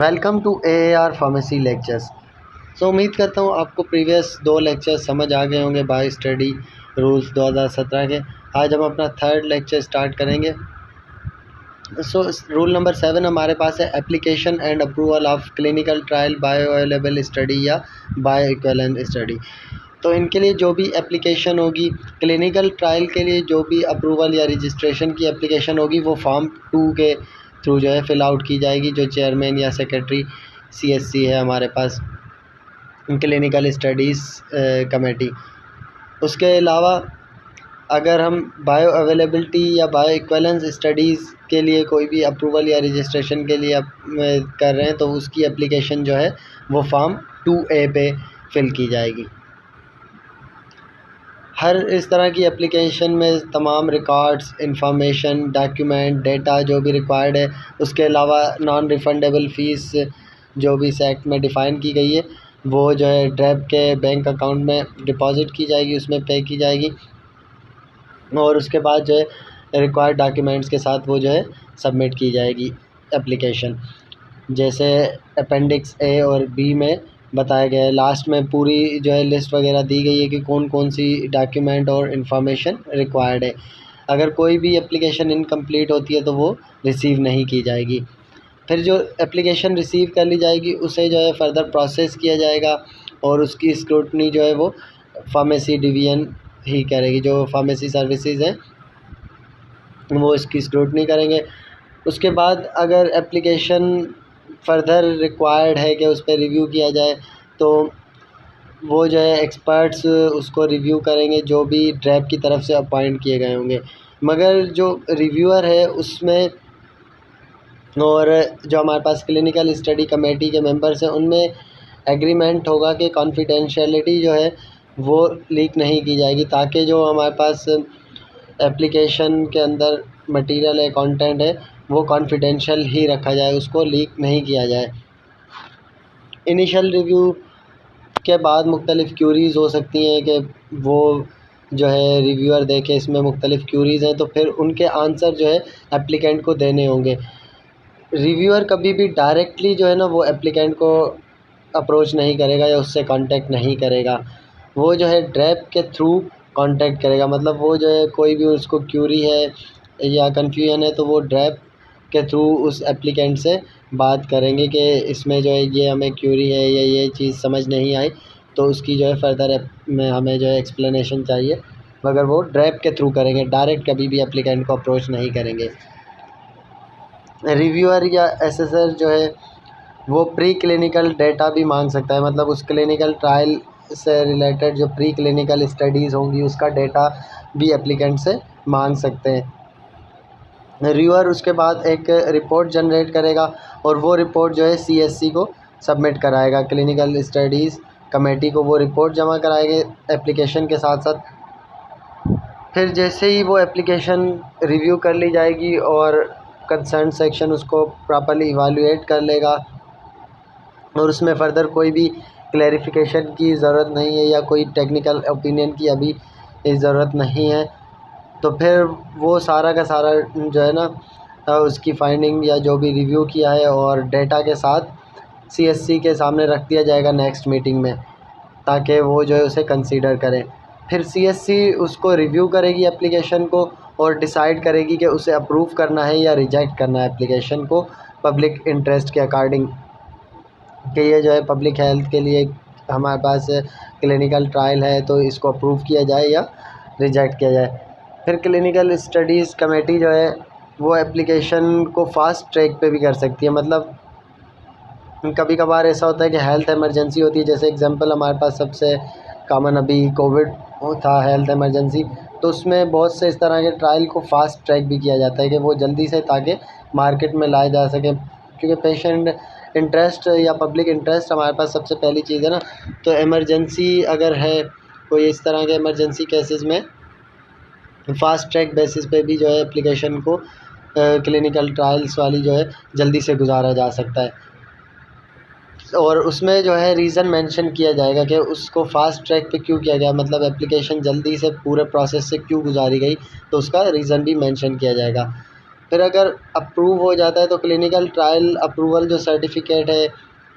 Welcome to AAR pharmacy lectures. उम्मीद करता हूँ आपको प्रीवियस 2 लेक्चर्स समझ आ गए होंगे बायो स्टडी रूल्स 2017 के। आज हम अपना थर्ड लेक्चर स्टार्ट करेंगे। रूल नंबर 7 हमारे पास है application and approval of clinical trial bio available study या बायो इक्विवेलेंट स्टडी। तो इनके लिए जो भी एप्लीकेशन होगी, क्लिनिकल ट्रायल के लिए जो भी अप्रूवल या रजिस्ट्रेशन की एप्लीकेशन होगी वो फॉर्म 2 के थ्रू जो है फ़िल आउट की जाएगी, जो चेयरमैन या सेक्रेटरी CSC है हमारे पास, क्लिनिकल स्टडीज़ कमेटी। उसके अलावा अगर हम बायो अवेलेबिलिटी या बायो इक्विवेलेंस स्टडीज़ के लिए कोई भी अप्रूवल या रजिस्ट्रेशन के लिए कर रहे हैं तो उसकी एप्लीकेशन जो है वो फॉर्म 2A पे फिल की जाएगी। हर इस तरह की एप्लीकेशन में तमाम रिकॉर्ड्स, इंफॉर्मेशन, डॉक्यूमेंट, डेटा जो भी रिक्वायर्ड है, उसके अलावा नॉन रिफ़ंडेबल फ़ीस जो भी इस एक्ट में डिफ़ाइन की गई है वो जो है ड्रैप के बैंक अकाउंट में डिपॉज़िट की जाएगी, उसमें पे की जाएगी और उसके बाद जो है रिक्वायर्ड डॉक्यूमेंट्स के साथ वो जो है सबमिट की जाएगी एप्लीकेशन। जैसे अपेंडिक्स A और B में बताया गया है, लास्ट में पूरी जो है लिस्ट वगैरह दी गई है कि कौन कौन सी डॉक्यूमेंट और इन्फॉर्मेशन रिक्वायर्ड है। अगर कोई भी एप्लीकेशन इनकम्प्लीट होती है तो वो रिसीव नहीं की जाएगी। फिर जो एप्लीकेशन रिसीव कर ली जाएगी उसे जो है फर्दर प्रोसेस किया जाएगा और उसकी स्क्रूटनी जो है वो फार्मेसी डिवीज़न ही करेगी। जो फार्मेसी सर्विसेज हैं वो इसकी स्क्रूटनी करेंगे। उसके बाद अगर एप्लीकेशन फर्दर रिक्वायर्ड है कि उस पर रिव्यू किया जाए तो वो जो है एक्सपर्ट्स उसको रिव्यू करेंगे, जो भी ड्रैप की तरफ से अपॉइंट किए गए होंगे। मगर जो रिव्यूअर है उसमें और जो हमारे पास क्लिनिकल स्टडी कमेटी के मेंबर्स हैं उनमें एग्रीमेंट होगा कि कॉन्फिडेंशियलिटी जो है वो लीक नहीं की जाएगी, ताकि जो हमारे पास एप्लीकेशन के अंदर मटेरियल है, कंटेंट है, वो कॉन्फिडेंशियल ही रखा जाए, उसको लीक नहीं किया जाए। इनिशियल रिव्यू के बाद मुख्तलिफ़ क्यूरीज़ हो सकती हैं कि वो जो है रिव्यूअर देखे इसमें मुख्तलिफ़ क्यूरीज़ हैं तो फिर उनके आंसर जो है एप्लीकेंट को देने होंगे। रिव्यूअर कभी भी डायरेक्टली जो है ना वो एप्लीकेंट को अप्रोच नहीं करेगा या उससे कांटेक्ट नहीं करेगा, वो जो है ड्रैप के थ्रू कांटेक्ट करेगा। मतलब वो जो है कोई भी उसको क्यूरी है या कन्फ्यूजन है तो वो ड्रैप के थ्रू उस एप्लीकेंट से बात करेंगे कि इसमें जो है ये हमें क्यूरी है या ये चीज़ समझ नहीं आई, तो उसकी जो है फर्दर में हमें जो है एक्सप्लेनेशन चाहिए, मगर वो ड्रैप के थ्रू करेंगे, डायरेक्ट कभी भी एप्लीकेंट को अप्रोच नहीं करेंगे। रिव्यूअर या एसेसर जो है वो प्री क्लिनिकल डेटा भी मांग सकता है, मतलब उस क्लिनिकल ट्रायल से रिलेटेड जो प्री क्लिनिकल स्टडीज़ होंगी उसका डेटा भी एप्लीकेंट से मांग सकते हैं। रिव्यूअर उसके बाद एक रिपोर्ट जनरेट करेगा और वो रिपोर्ट जो है CSC को सबमिट कराएगा, क्लिनिकल स्टडीज़ कमेटी को वो रिपोर्ट जमा कराएंगे एप्लीकेशन के साथ साथ। फिर जैसे ही वो एप्लीकेशन रिव्यू कर ली जाएगी और कंसर्न सेक्शन उसको प्रॉपर्ली इवालुएट कर लेगा और उसमें फ़र्दर कोई भी क्लैरिफिकेशन की ज़रूरत नहीं है या कोई टेक्निकल ओपिनियन की अभी ज़रूरत नहीं है, तो फिर वो सारा का सारा जो है ना उसकी फाइंडिंग या जो भी रिव्यू किया है और डेटा के साथ CSC के सामने रख दिया जाएगा नेक्स्ट मीटिंग में, ताकि वो जो है उसे कंसीडर करें। फिर CSC उसको रिव्यू करेगी एप्लीकेशन को और डिसाइड करेगी कि उसे अप्रूव करना है या रिजेक्ट करना है एप्लीकेशन को पब्लिक इंटरेस्ट के अकॉर्डिंग, कि ये जो है पब्लिक हेल्थ के लिए हमारे पास क्लिनिकल ट्रायल है तो इसको अप्रूव किया जाए या रिजेक्ट किया जाए। फिर क्लिनिकल स्टडीज़ कमेटी जो है वो एप्लीकेशन को फास्ट ट्रैक पे भी कर सकती है। मतलब कभी कभार ऐसा होता है कि हेल्थ इमरजेंसी होती है, जैसे एग्जांपल हमारे पास सबसे कॉमन अभी कोविड था हेल्थ इमरजेंसी, तो उसमें बहुत से इस तरह के ट्रायल को फास्ट ट्रैक भी किया जाता है कि वो जल्दी से ताकि मार्केट में लाया जा सके, क्योंकि पेशेंट इंटरेस्ट या पब्लिक इंटरेस्ट हमारे पास सबसे पहली चीज़ है ना। तो इमरजेंसी अगर है कोई इस तरह के इमरजेंसी केसेस में फास्ट ट्रैक बेसिस पे भी जो है एप्लीकेशन को क्लिनिकल ट्रायल्स वाली जो है जल्दी से गुजारा जा सकता है और उसमें जो है रीज़न मेंशन किया जाएगा कि उसको फास्ट ट्रैक पे क्यों किया गया, मतलब एप्लीकेशन जल्दी से पूरे प्रोसेस से क्यों गुजारी गई, तो उसका रीज़न भी मेंशन किया जाएगा। फिर अगर अप्रूव हो जाता है तो क्लिनिकल ट्रायल अप्रूवल जो सर्टिफिकेट है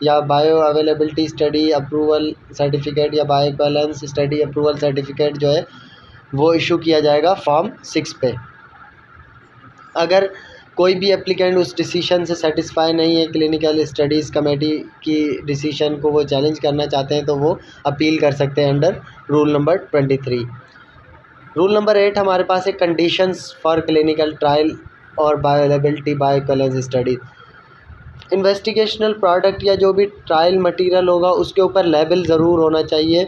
या bio availability study approval certificate या bio balance study approval certificate जो है वो इशू किया जाएगा फॉर्म 6 पे। अगर कोई भी एप्लीकेंट उस डिसीशन से सेटिस्फाई नहीं है, क्लिनिकल स्टडीज़ कमेटी की डिसीशन को वो चैलेंज करना चाहते हैं, तो वो अपील कर सकते हैं under rule number 23। Rule number 8 हमारे पास है कंडीशंस फॉर क्लिनिकल ट्रायल और बायोअवेलेबिलिटी बायोइक्विवेलेंस स्टडी। इन्वेस्टिगेशनल प्रोडक्ट या जो भी ट्रायल मटेरियल होगा उसके ऊपर लेबल ज़रूर होना चाहिए।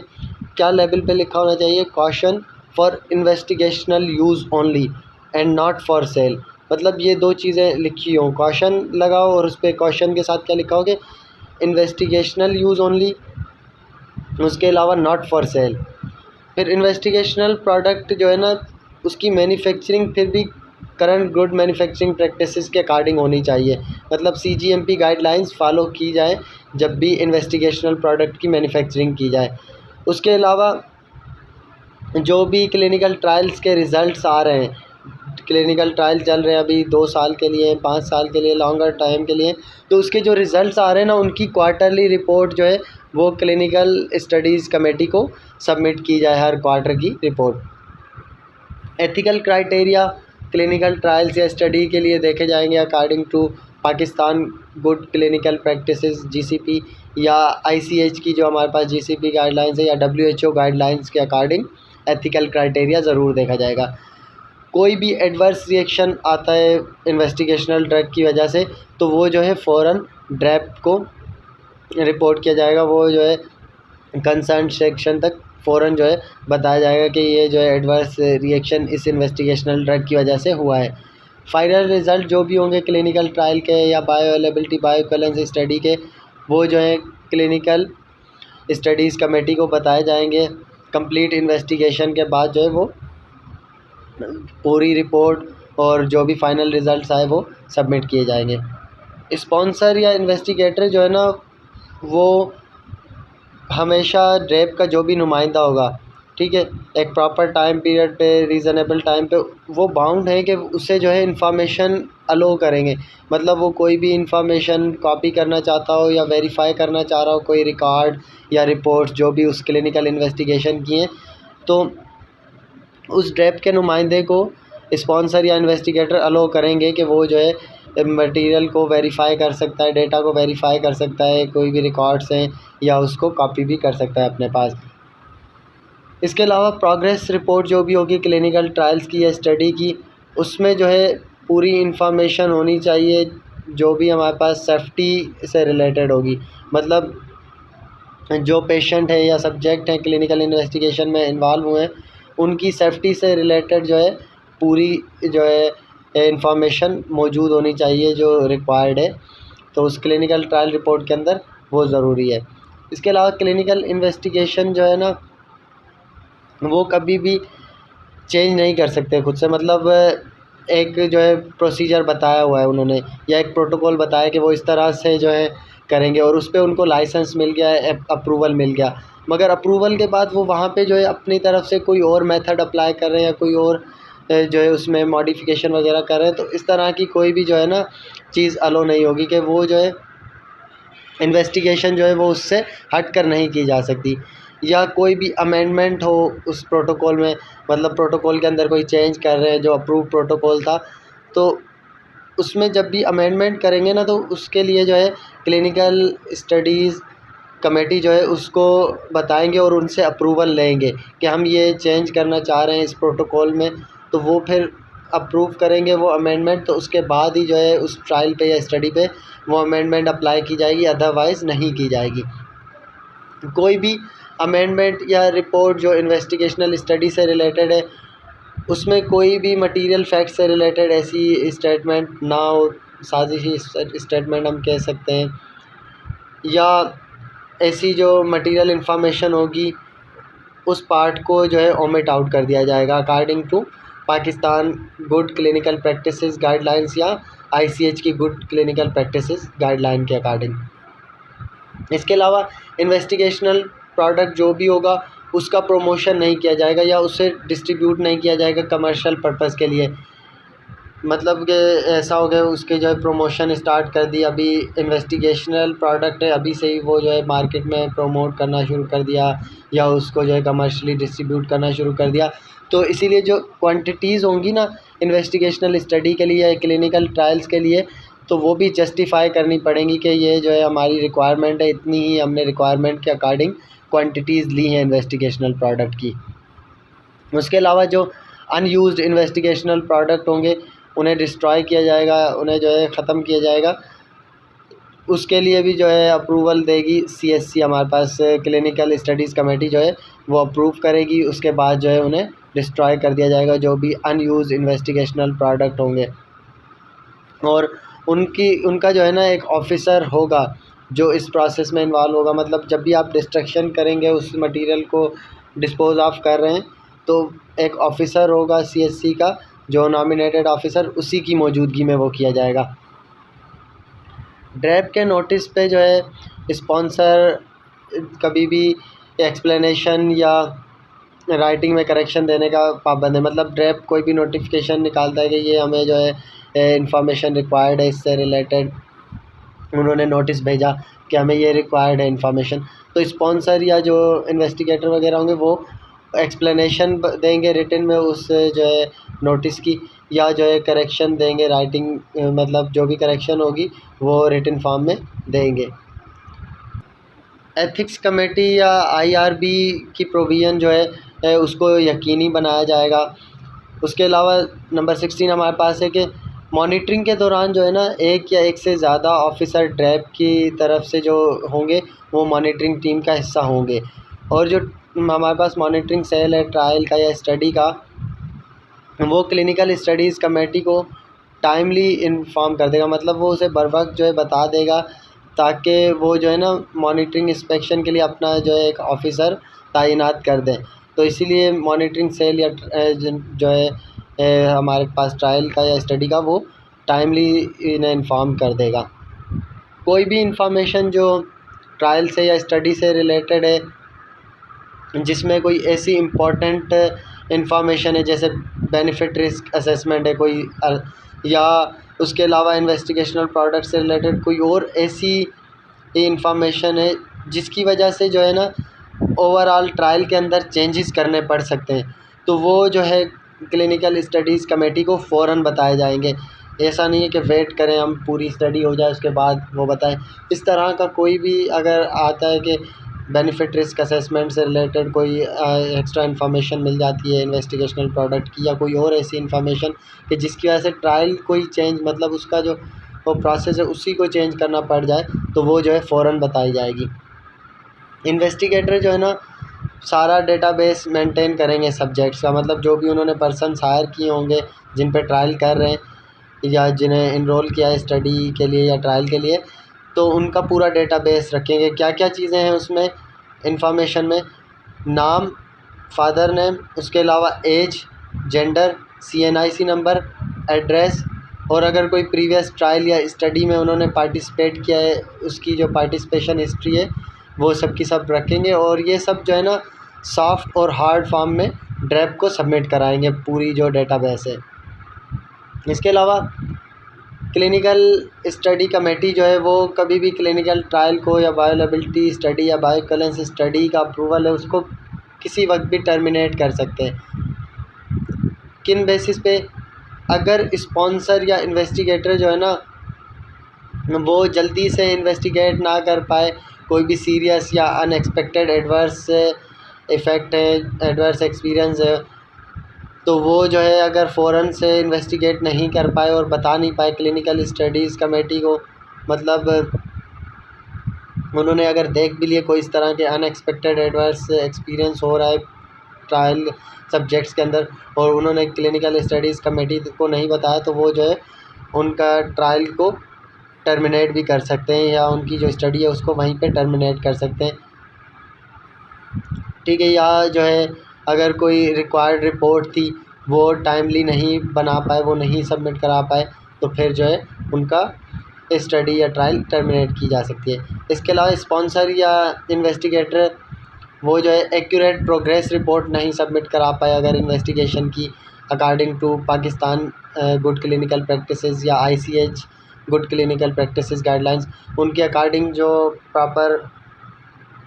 क्या लेबल पे लिखा होना चाहिए? Caution for investigational use only and not for sale. मतलब ये दो चीज़ें लिखी हों, कॉशन लगाओ और उस पर कॉशन के साथ क्या लिखा होगा? इन्वेस्टिगेशनल यूज़ ओनली, उसके अलावा नॉट फॉर सेल। फिर इन्वेस्टिगेशनल प्रोडक्ट जो है ना उसकी मैन्युफैक्चरिंग फिर भी करंट गुड मैन्युफैक्चरिंग प्रैक्टिसेस के अकॉर्डिंग होनी चाहिए। मतलब CGMP गाइडलाइंस फॉलो की जाए जब भी इन्वेस्टिगेशनल प्रोडक्ट की मैन्युफैक्चरिंग की जाए। उसके अलावा जो भी क्लिनिकल ट्रायल्स के रिज़ल्ट्स आ रहे हैं, क्लिनिकल ट्रायल चल रहे हैं अभी 2 साल के लिए, 5 साल के लिए, लॉन्गर टाइम के लिए, तो उसके जो रिज़ल्ट्स आ रहे हैं ना उनकी क्वार्टरली रिपोर्ट जो है वो क्लिनिकल स्टडीज़ कमेटी को सबमिट की जाए, हर क्वार्टर की report. Ethical criteria clinical trials या स्टडी के लिए देखे जाएंगे according to Pakistan good clinical practices GCP या ICH की जो हमारे पास GCP गाइडलाइंस है या WHO गाइडलाइंस के अकॉर्डिंग एथिकल क्राइटेरिया ज़रूर देखा जाएगा। कोई भी एडवर्स रिएक्शन आता है इन्वेस्टिगेशनल ड्रग की वजह से तो वो जो है फ़ौरन ड्रैप को रिपोर्ट किया जाएगा। वो जो है कंसर्न सेक्शन तक फ़ौरन जो है बताया जाएगा कि ये जो है एडवर्स रिएक्शन इस इन्वेस्टिगेशनल ड्रग की वजह से हुआ है। फाइनल रिज़ल्ट जो भी होंगे क्लिनिकल ट्रायल के या बायोअवेलेबिलिटी बायोइक्विवेलेंस स्टडी के, वो जो है क्लिनिकल स्टडीज़ कमेटी को बताए जाएंगे। कंप्लीट इन्वेस्टिगेशन के बाद जो है वो पूरी रिपोर्ट और जो भी फाइनल रिज़ल्ट्स आए वो सबमिट किए जाएंगे। स्पॉन्सर या इन्वेस्टिगेटर जो है ना वो हमेशा ड्रैप का जो भी नुमाइंदा होगा, ठीक है, एक प्रॉपर टाइम पीरियड पे, रीज़नेबल टाइम पे वो बाउंड है कि उससे जो है इंफॉर्मेशन अलो करेंगे। मतलब वो कोई भी इंफॉर्मेशन कॉपी करना चाहता हो या वेरीफाई करना चाह रहा हो, कोई रिकॉर्ड या रिपोर्ट्स जो भी उस क्लिनिकल इन्वेस्टिगेशन की हैं, तो उस ड्रैप के नुमाइंदे को स्पॉन्सर या इन्वेस्टिगेटर अलो करेंगे कि वो जो है मटेरियल को वेरीफाई कर सकता है, डेटा को वेरीफाई कर सकता है, कोई भी रिकॉर्ड्स हैं या उसको कॉपी भी कर सकता है अपने पास। इसके अलावा प्रोग्रेस रिपोर्ट जो भी होगी क्लिनिकल ट्रायल्स की या स्टडी की, उसमें जो है पूरी इंफॉर्मेशन होनी चाहिए जो भी हमारे पास सेफ्टी से रिलेटेड होगी। मतलब जो पेशेंट है या सब्जेक्ट हैं क्लिनिकल इन्वेस्टिगेशन में इन्वॉल्व हुए हैं उनकी सेफ्टी से रिलेटेड जो है पूरी जो है इंफॉर्मेशन मौजूद होनी चाहिए जो रिक्वायर्ड है, तो उस क्लिनिकल ट्रायल रिपोर्ट के अंदर वो ज़रूरी है। इसके अलावा क्लिनिकल इन्वेस्टिगेशन जो है ना वो कभी भी चेंज नहीं कर सकते खुद से। मतलब एक जो है प्रोसीजर बताया हुआ है उन्होंने या एक प्रोटोकॉल बताया कि वो इस तरह से जो है करेंगे और उस पर उनको लाइसेंस मिल गया है, अप्रूवल मिल गया, मगर अप्रूवल के बाद वो वहाँ पे जो है अपनी तरफ से कोई और मेथड अप्लाई कर रहे हैं या कोई और जो है उसमें मॉडिफिकेशन वगैरह कर रहे हैं, तो इस तरह की कोई भी जो है ना चीज़ अलो नहीं होगी कि वो जो है इन्वेस्टिगेशन जो है वो उससे हट कर नहीं की जा सकती। या कोई भी अमेंडमेंट हो उस प्रोटोकॉल में, मतलब प्रोटोकॉल के अंदर कोई चेंज कर रहे हैं जो अप्रूव प्रोटोकॉल था, तो उसमें जब भी अमेंडमेंट करेंगे ना तो उसके लिए जो है क्लिनिकल स्टडीज़ कमेटी जो है उसको बताएंगे और उनसे अप्रूवल लेंगे कि हम ये चेंज करना चाह रहे हैं इस प्रोटोकॉल में, तो वो फिर अप्रूव करेंगे वो अमेंडमेंट, तो उसके बाद ही जो है उस ट्रायल पे या स्टडी पे वो अमेंडमेंट अप्लाई की जाएगी, अदरवाइज़ नहीं की जाएगी। कोई भी अमेंडमेंट या रिपोर्ट जो इन्वेस्टिगेशनल स्टडी से रिलेटेड है उसमें कोई भी मटेरियल फैक्ट से रिलेटेड ऐसी स्टेटमेंट ना हो, साजिशी स्टेटमेंट हम कह सकते हैं, या ऐसी जो मटेरियल इंफॉर्मेशन होगी उस पार्ट को जो है ओमिट आउट कर दिया जाएगा according to Pakistan good clinical practices guidelines या ICH की गुड क्लिनिकल प्रैक्टिसेस गाइडलाइन के अकॉर्डिंग। इसके अलावा इन्वेस्टिगेशनल प्रोडक्ट जो भी होगा उसका प्रमोशन नहीं किया जाएगा या उसे डिस्ट्रीब्यूट नहीं किया जाएगा कमर्शियल पर्पस के लिए। मतलब कि ऐसा हो गया उसके जो है प्रमोशन स्टार्ट कर दी, अभी इन्वेस्टिगेशनल प्रोडक्ट है अभी से ही वो जो है मार्केट में प्रमोट करना शुरू कर दिया या उसको जो है कमर्शियली डिस्ट्रीब्यूट करना शुरू कर दिया। तो इसीलिए जो क्वांटिटीज़ होंगी ना इन्वेस्टिगेशनल स्टडी के लिए या क्लिनिकल ट्रायल्स के लिए, तो वो भी जस्टिफ़ाई करनी पड़ेंगी कि ये जो है हमारी रिक्वायरमेंट है, इतनी ही हमने रिक्वायरमेंट के अकॉर्डिंग क्वांटिटीज़ ली हैं इन्वेस्टिगेशनल प्रोडक्ट की। उसके अलावा जो अनयूज़्ड इन्वेस्टिगेशनल प्रोडक्ट होंगे उन्हें डिस्ट्रॉय किया जाएगा, उन्हें जो है ख़त्म किया जाएगा। उसके लिए भी जो है अप्रूवल देगी CSC, हमारे पास क्लिनिकल स्टडीज़ कमेटी जो है वो अप्रूव करेगी। उसके बाद जो है उन्हें डिस्ट्रॉय कर दिया जाएगा जो भी अनयूज़्ड इन्वेस्टिगेशनल प्रोडक्ट होंगे। और उनका जो है ना एक ऑफ़िसर होगा जो इस प्रोसेस में इन्वॉल्व होगा। मतलब जब भी आप डिस्ट्रक्शन करेंगे उस मटेरियल को डिस्पोज़ ऑफ कर रहे हैं तो एक ऑफ़िसर होगा CSC का जो नॉमिनेटेड ऑफ़िसर, उसी की मौजूदगी में वो किया जाएगा। ड्रैप के नोटिस पे जो है स्पॉन्सर कभी भी एक्सप्लेनेशन या राइटिंग में करेक्शन देने का पाबंद है। मतलब ड्रैप कोई भी नोटिफिकेशन निकालता है कि ये हमें जो है इंफॉर्मेशन रिक्वायर्ड है, इससे रिलेटेड उन्होंने नोटिस भेजा कि हमें ये रिक्वायर्ड है इंफॉर्मेशन, तो स्पॉन्सर या जो इन्वेस्टिगेटर वगैरह होंगे वो एक्सप्लेनेशन देंगे रिटन में उस जो है नोटिस की, या जो है करेक्शन देंगे राइटिंग, मतलब जो भी करेक्शन होगी वो रिटन फॉर्म में देंगे। एथिक्स कमेटी या IRB की प्रोविज़न जो है उसको यकीनी बनाया जाएगा। उसके अलावा नंबर 16 हमारे पास है कि मॉनिटरिंग के दौरान जो है ना एक या एक से ज़्यादा ऑफ़िसर ड्रैप की तरफ से जो होंगे वो मॉनिटरिंग टीम का हिस्सा होंगे। और जो हमारे पास मॉनिटरिंग सेल है ट्रायल का या स्टडी का, वो क्लिनिकल स्टडीज़ कमेटी को टाइमली इन्फॉर्म कर देगा। मतलब वो उसे बर वक्त जो है बता देगा ताकि वो जो है ना मॉनिटरिंग इंस्पेक्शन के लिए अपना जो है एक ऑफ़िसर तैनात कर दें। तो इसीलिए मॉनिटरिंग सेल या जो है हमारे पास ट्रायल का या स्टडी का वो टाइमली इन्हें इन्फॉर्म कर देगा। कोई भी इंफॉर्मेशन जो ट्रायल से या स्टडी से रिलेटेड है जिसमें कोई ऐसी इम्पोर्टेंट इंफॉर्मेशन है जैसे बेनिफिट रिस्क असेसमेंट है कोई, या उसके अलावा इन्वेस्टिगेशनल प्रोडक्ट से रिलेटेड कोई और ऐसी इंफॉर्मेशन है जिसकी वजह से जो है ना ओवरऑल ट्रायल के अंदर चेंजेस करने पड़ सकते हैं, तो वो जो है क्लिनिकल स्टडीज़ कमेटी को फ़ौरन बताए जाएंगे। ऐसा नहीं है कि वेट करें हम पूरी स्टडी हो जाए उसके बाद वो बताएं। इस तरह का कोई भी अगर आता है कि बेनिफिट रिस्क असेसमेंट से रिलेटेड कोई एक्स्ट्रा इन्फॉर्मेशन मिल जाती है इन्वेस्टिगेशनल प्रोडक्ट की, या कोई और ऐसी इन्फॉर्मेशन कि जिसकी वजह से ट्रायल कोई चेंज, मतलब उसका जो वो प्रोसेस है उसी को चेंज करना पड़ जाए, तो वो जो है फ़ौरन बताई जाएगी। इन्वेस्टिगेटर जो है ना सारा डेटाबेस मेंटेन करेंगे सब्जेक्ट्स का, मतलब जो भी उन्होंने पर्सन्स हायर किए होंगे जिन पे ट्रायल कर रहे हैं या जिन्हें इनरोल किया है स्टडी के लिए या ट्रायल के लिए, तो उनका पूरा डेटाबेस रखेंगे। क्या क्या चीज़ें हैं उसमें इंफॉर्मेशन में, नाम, फादर नेम, उसके अलावा age, gender, CNIC number, address, और अगर कोई प्रीवियस ट्रायल या स्टडी में उन्होंने पार्टिसिपेट किया है उसकी जो पार्टिसिपेशन हिस्ट्री है वो सब की सब रखेंगे। और ये सब जो है ना सॉफ्ट और हार्ड फॉर्म में ड्रैप को सबमिट कराएंगे पूरी जो डेटाबेस है। इसके अलावा क्लिनिकल स्टडी कमेटी जो है वो कभी भी क्लिनिकल ट्रायल को या बायोलैबिलिटी स्टडी या बायोइक्विवेलेंस स्टडी का अप्रूवल है उसको किसी वक्त भी टर्मिनेट कर सकते हैं। किन बेसिस पे, अगर स्पॉन्सर या इन्वेस्टिगेटर जो है ना वो जल्दी से इन्वेस्टिगेट ना कर पाए, कोई भी सीरियस या अनएक्सपेक्टेड एडवर्स इफ़ेक्ट है, एडवर्स एक्सपीरियंस है, तो वो जो है अगर फ़ौरन से इन्वेस्टिगेट नहीं कर पाए और बता नहीं पाए क्लिनिकल स्टडीज़ कमेटी को, मतलब उन्होंने अगर देख भी लिए कोई इस तरह के अनएक्सपेक्टेड एडवर्स एक्सपीरियंस हो रहा है ट्रायल सब्जेक्ट्स के अंदर और उन्होंने क्लिनिकल स्टडीज़ कमेटी को नहीं बताया, तो वो जो है उनका ट्रायल को टर्मिनेट भी कर सकते हैं या उनकी जो स्टडी है उसको वहीं पे टर्मिनेट कर सकते हैं। ठीक है, या जो है अगर कोई रिक्वायर्ड रिपोर्ट थी वो टाइमली नहीं बना पाए, वो नहीं सबमिट करा पाए, तो फिर जो है उनका स्टडी या ट्रायल टर्मिनेट की जा सकती है। इसके अलावा स्पॉन्सर या इन्वेस्टिगेटर वो जो है एक्यूरेट प्रोग्रेस रिपोर्ट नहीं सबमिट करा पाए अगर इन्वेस्टिगेशन की, according to Pakistan good clinical practices या ICH good clinical practices guidelines, उनके अकॉर्डिंग जो प्रॉपर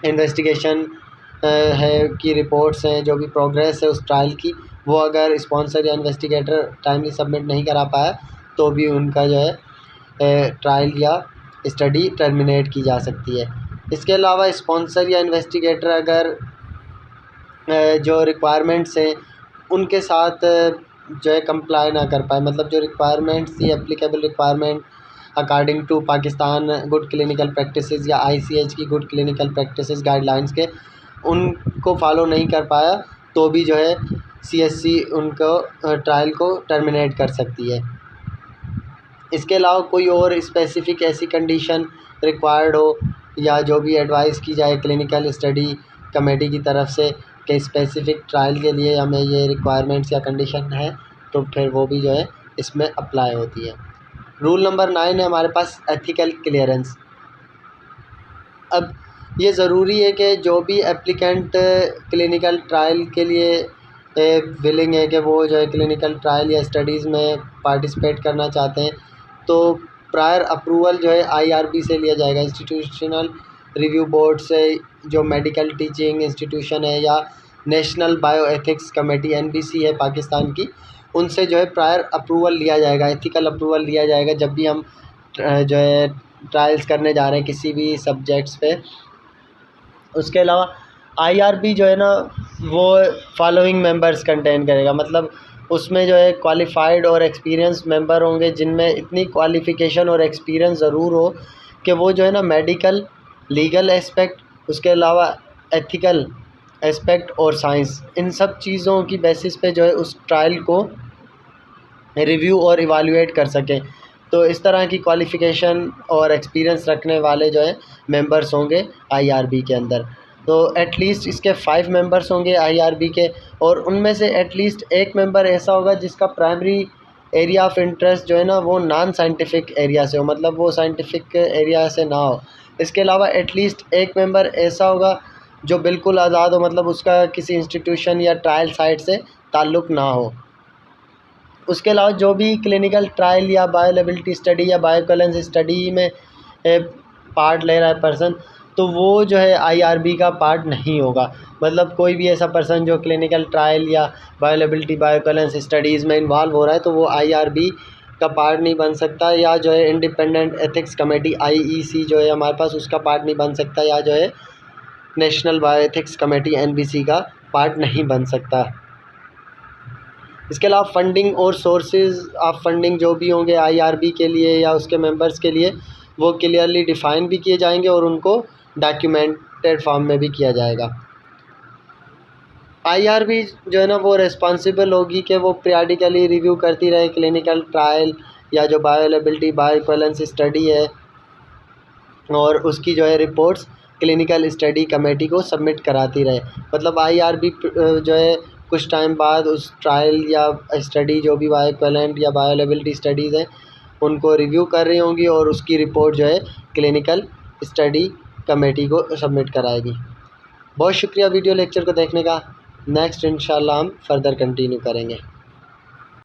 इन्वेस्टिगेशन है की रिपोर्ट्स हैं, जो भी प्रोग्रेस है उस ट्रायल की, वो अगर स्पॉन्सर या इन्वेस्टिगेटर टाइमली सबमिट नहीं करा पाया तो भी उनका जो है ट्रायल या स्टडी टर्मिनेट की जा सकती है। इसके अलावा स्पॉन्सर या इन्वेस्टिगेटर अगर जो रिक्वायरमेंट्स हैं उनके साथ जो है कंप्लाई ना कर पाए, मतलब जो रिक्वायरमेंट्स थी applicable requirement according to Pakistan good clinical practices या ICH की गुड क्लिनिकल प्रैक्टिसेस गाइडलाइंस के, उनको फॉलो नहीं कर पाया तो भी जो है CSC उनको ट्रायल को टर्मिनेट कर सकती है। इसके अलावा कोई और स्पेसिफ़िक ऐसी कंडीशन रिक्वायर्ड हो या जो भी एडवाइस की जाए क्लिनिकल स्टडी कमेटी की तरफ से कि स्पेसिफ़िक ट्रायल के लिए हमें ये रिक्वायरमेंट्स या कंडीशन है, तो फिर वो भी जो है इसमें अप्लाई होती है। रूल नंबर 9 है हमारे पास एथिकल क्लियरेंस। अब ये ज़रूरी है कि जो भी एप्लीकेंट क्लिनिकल ट्रायल के लिए विलिंग है कि वो जो है क्लिनिकल ट्रायल या स्टडीज़ में पार्टिसिपेट करना चाहते हैं, तो प्रायर अप्रूवल जो है IRB से लिया जाएगा, इंस्टीट्यूशनल रिव्यू बोर्ड से, जो मेडिकल टीचिंग इंस्टीट्यूशन है या national bio ethics committee NBC है पाकिस्तान की, उनसे जो है प्रायर अप्रूवल लिया जाएगा, एथिकल अप्रूवल लिया जाएगा जब भी हम जो है ट्रायल्स करने जा रहे हैं किसी भी सब्जेक्ट्स पे। उसके अलावा IRB जो है ना वो फॉलोइंग मेंबर्स कंटेन करेगा, मतलब उसमें जो है क्वालिफ़ाइड और एक्सपीरियंस मेंबर होंगे जिनमें इतनी क्वालिफ़िकेशन और एक्सपीरियंस ज़रूर हो कि वो जो है ना मेडिकल, लीगल एस्पेक्ट, उसके अलावा एथिकल एस्पेक्ट और साइंस, इन सब चीज़ों की बेसिस पे जो है उस ट्रायल को रिव्यू और इवाल्यूएट कर सकें। तो इस तरह की क्वालिफ़िकेशन और एक्सपीरियंस रखने वाले जो है मेंबर्स होंगे IRB के अंदर। तो एटलीस्ट इसके 5 मेंबर्स होंगे IRB के, और उनमें से एटलीस्ट एक मेंबर ऐसा होगा जिसका प्राइमरी एरिया ऑफ इंटरेस्ट जो है ना वो नॉन साइंटिफिक एरिया से हो, मतलब वो साइंटिफिक एरिया से ना हो। इसके अलावा एटलीस्ट एक मेंबर ऐसा होगा जो बिल्कुल आज़ाद हो, मतलब उसका किसी इंस्टीट्यूशन या ट्रायल साइट से ताल्लुक़ ना हो। उसके अलावा जो भी क्लिनिकल ट्रायल या बायोलेबिलिटी स्टडी या बायोइक्विवेलेंस स्टडी में पार्ट ले रहा है पर्सन, तो वो जो है IRB का पार्ट नहीं होगा। मतलब कोई भी ऐसा पर्सन जो क्लिनिकल ट्रायल या बायोलेबिलिटी बायोइक्विवेलेंस स्टडीज़ में इन्वॉल्व हो रहा है तो वो IRB का पार्ट नहीं बन सकता, या जो है इंडिपेंडेंट एथिक्स कमेटी IEC जो है हमारे पास उसका पार्ट नहीं बन सकता, या जो है national bio ethics committee NBC का पार्ट नहीं बन सकता। इसके अलावा फंडिंग और सोर्सेज ऑफ फंडिंग जो भी होंगे IRB के लिए या उसके मेंबर्स के लिए, वो क्लियरली डिफ़ाइन भी किए जाएंगे और उनको डॉक्यूमेंटेड फॉर्म में भी किया जाएगा। IRB जो है ना वो रिस्पॉन्सिबल होगी कि वो पीरियडिकली रिव्यू करती रहे क्लिनिकल ट्रायल या जो बायोलेबिलिटी बायोइक्विवेलेंस स्टडी है, और उसकी जो है रिपोर्ट्स क्लिनिकल स्टडी कमेटी को सबमिट कराती रहे। मतलब IRB जो है कुछ टाइम बाद उस ट्रायल या स्टडी जो भी बायोइक्विवेलेंट या बायोलेबिलिटी स्टडीज़ हैं उनको रिव्यू कर रही होंगी और उसकी रिपोर्ट जो है क्लिनिकल स्टडी कमेटी को सबमिट कराएगी। बहुत शुक्रिया वीडियो लेक्चर को देखने का। नेक्स्ट इंशाल्लाह हम फर्दर कंटिन्यू करेंगे।